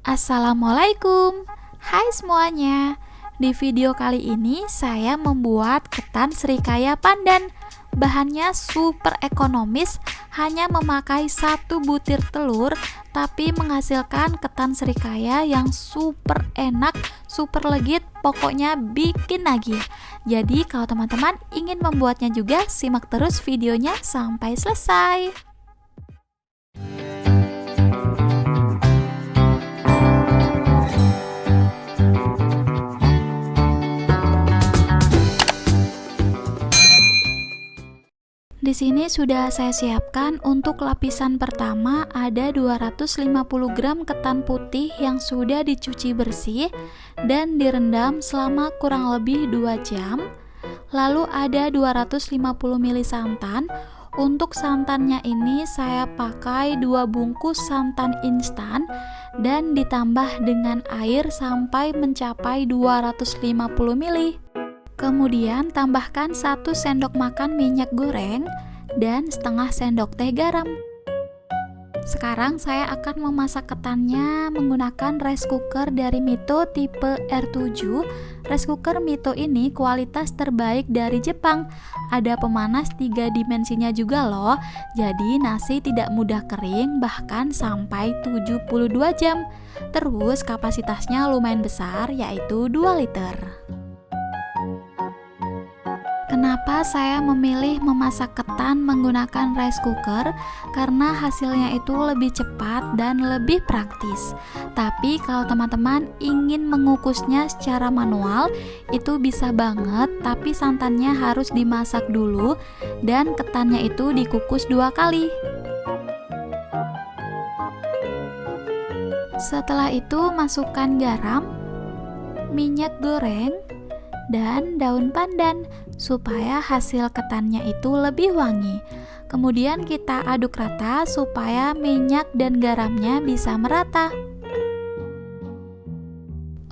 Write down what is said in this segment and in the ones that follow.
Assalamualaikum. Hai semuanya. Di video kali ini saya membuat ketan Srikaya pandan. Bahannya super ekonomis, hanya memakai 1 butir telur, tapi menghasilkan ketan Srikaya yang super enak, super legit, pokoknya bikin nagih. Jadi kalau teman-teman ingin membuatnya juga, simak terus videonya sampai selesai. Di sini sudah saya siapkan untuk lapisan pertama ada 250 gram ketan putih yang sudah dicuci bersih dan direndam selama kurang lebih 2 jam. Lalu ada 250 ml santan. Untuk santannya ini saya pakai 2 bungkus santan instan dan ditambah dengan air sampai mencapai 250 ml. Kemudian tambahkan 1 sendok makan minyak goreng dan setengah sendok teh garam. Sekarang saya akan memasak ketannya menggunakan rice cooker dari Mito tipe R7. Rice cooker Mito ini kualitas terbaik dari Jepang. Ada pemanas 3 dimensinya juga loh. Jadi nasi tidak mudah kering, bahkan sampai 72 jam. Terus kapasitasnya lumayan besar, yaitu 2 liter. Kenapa saya memilih memasak ketan menggunakan rice cooker? Karena hasilnya itu lebih cepat dan lebih praktis. Tapi kalau teman-teman ingin mengukusnya secara manual, itu bisa banget, tapi santannya harus dimasak dulu dan ketannya itu dikukus 2 kali. Setelah itu masukkan garam, minyak goreng, dan daun pandan supaya hasil ketannya itu lebih wangi. Kemudian kita aduk rata supaya minyak dan garamnya bisa merata.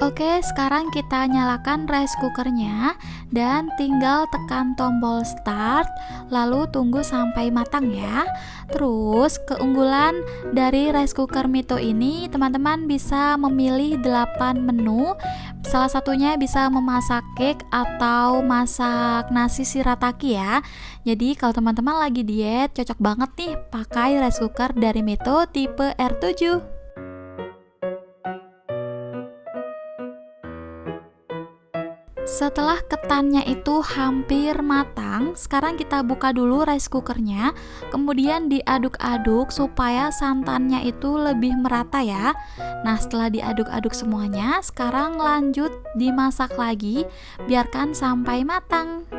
Oke, sekarang kita nyalakan rice cookernya dan tinggal tekan tombol start, lalu tunggu sampai matang ya. Terus keunggulan dari rice cooker Mito ini, teman-teman bisa memilih 8 menu. Salah satunya bisa memasak cake atau masak nasi shirataki ya. Jadi kalau teman-teman lagi diet, cocok banget nih pakai rice cooker dari Mito tipe R7. Setelah ketannya itu hampir matang, sekarang kita buka dulu rice cookernya, kemudian diaduk-aduk supaya santannya itu lebih merata ya. Nah, setelah diaduk-aduk semuanya, sekarang lanjut dimasak lagi, biarkan sampai matang.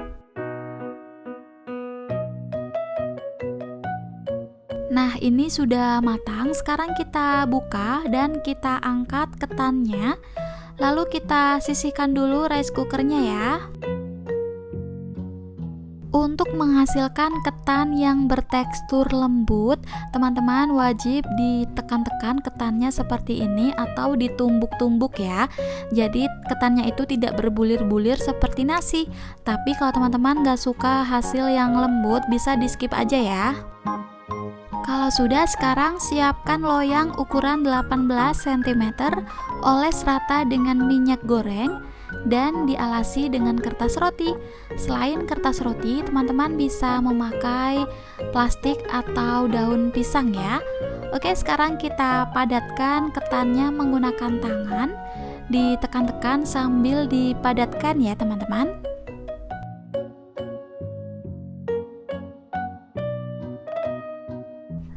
Nah, ini sudah matang, sekarang kita buka dan kita angkat ketannya. Lalu kita sisihkan dulu rice cookernya ya. Untuk menghasilkan ketan yang bertekstur lembut, teman-teman wajib ditekan-tekan ketannya seperti ini atau ditumbuk-tumbuk ya. Jadi ketannya itu tidak berbulir-bulir seperti nasi. Tapi kalau teman-teman gak suka hasil yang lembut, bisa di skip aja ya. Kalau sudah, sekarang siapkan loyang ukuran 18 cm, oles rata dengan minyak goreng, dan dialasi dengan kertas roti. Selain kertas roti, teman-teman bisa memakai plastik atau daun pisang ya. Oke, sekarang kita padatkan ketannya menggunakan tangan, ditekan-tekan sambil dipadatkan ya teman-teman.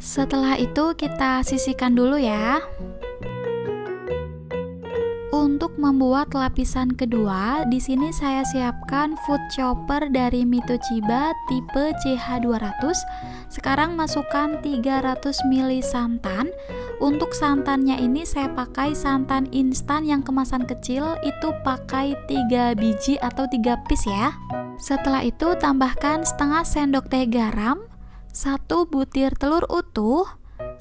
Setelah itu kita sisihkan dulu ya. Untuk membuat lapisan kedua, di sini saya siapkan food chopper dari Mito Chiba tipe CH200. Sekarang masukkan 300 ml santan. Untuk santannya ini saya pakai santan instan yang kemasan kecil, itu pakai 3 biji atau 3 piece ya. Setelah itu tambahkan setengah sendok teh garam, 1 butir telur utuh,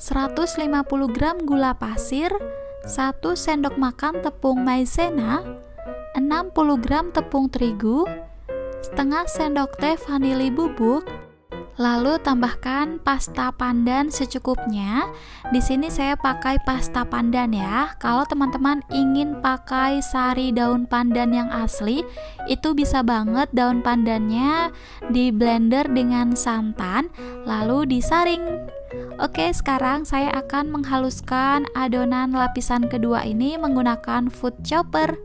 150 gram gula pasir, 1 sendok makan tepung maizena, 60 gram tepung terigu, setengah sendok teh vanili bubuk, Lalu tambahkan pasta pandan secukupnya. Di sini saya pakai pasta pandan ya. Kalau teman-teman ingin pakai sari daun pandan yang asli, itu bisa banget daun pandannya di blender dengan santan lalu disaring. Oke, sekarang saya akan menghaluskan adonan lapisan kedua ini menggunakan food chopper.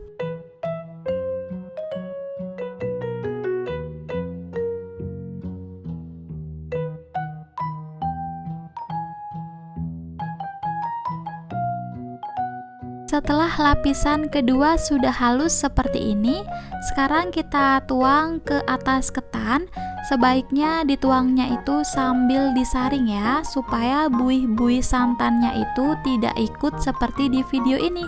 Setelah lapisan kedua sudah halus seperti ini, sekarang kita tuang ke atas ketan. Sebaiknya dituangnya itu sambil disaring ya, supaya buih-buih santannya itu tidak ikut seperti di video ini.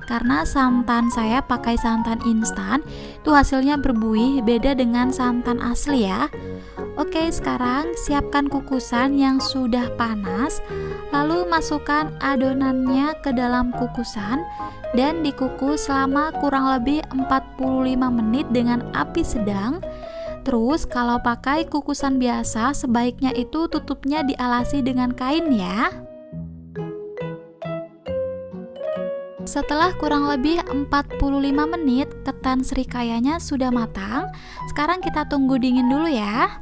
Karena santan saya pakai santan instan, itu hasilnya berbuih, beda dengan santan asli ya. Oke, sekarang siapkan kukusan yang sudah panas, lalu masukkan adonannya ke dalam kukusan dan dikukus selama kurang lebih 45 menit dengan api sedang. Terus kalau pakai kukusan biasa, sebaiknya itu tutupnya dialasi dengan kain ya. Setelah kurang lebih 45 menit, ketan serikayanya sudah matang. Sekarang kita tunggu dingin dulu ya.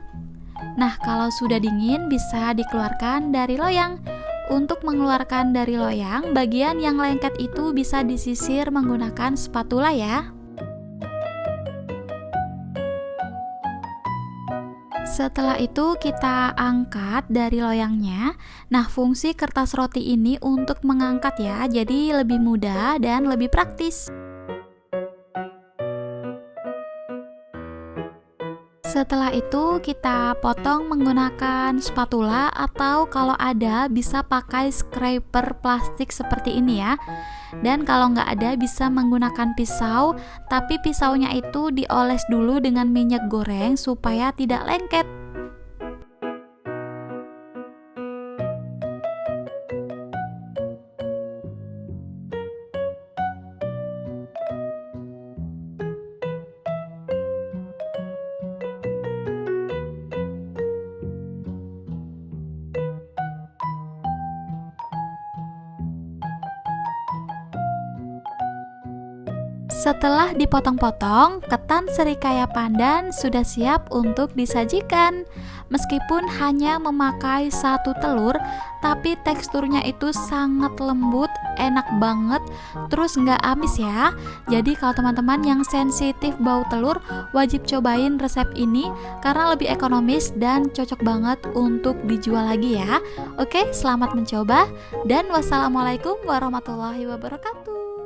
Nah, kalau sudah dingin bisa dikeluarkan dari loyang. Untuk mengeluarkan dari loyang, bagian yang lengket itu bisa disisir menggunakan spatula ya. Setelah itu kita angkat dari loyangnya. Nah, fungsi kertas roti ini untuk mengangkat ya, jadi lebih mudah dan lebih praktis. Setelah itu kita potong menggunakan spatula atau kalau ada bisa pakai scraper plastik seperti ini ya. Dan kalau nggak ada bisa menggunakan pisau, tapi pisaunya itu dioles dulu dengan minyak goreng supaya tidak lengket. Setelah dipotong-potong, ketan serikaya pandan sudah siap untuk disajikan. Meskipun hanya memakai 1 telur, tapi teksturnya itu sangat lembut, enak banget, terus nggak amis ya. Jadi kalau teman-teman yang sensitif bau telur, wajib cobain resep ini karena lebih ekonomis dan cocok banget untuk dijual lagi ya. Oke, selamat mencoba dan wassalamualaikum warahmatullahi wabarakatuh.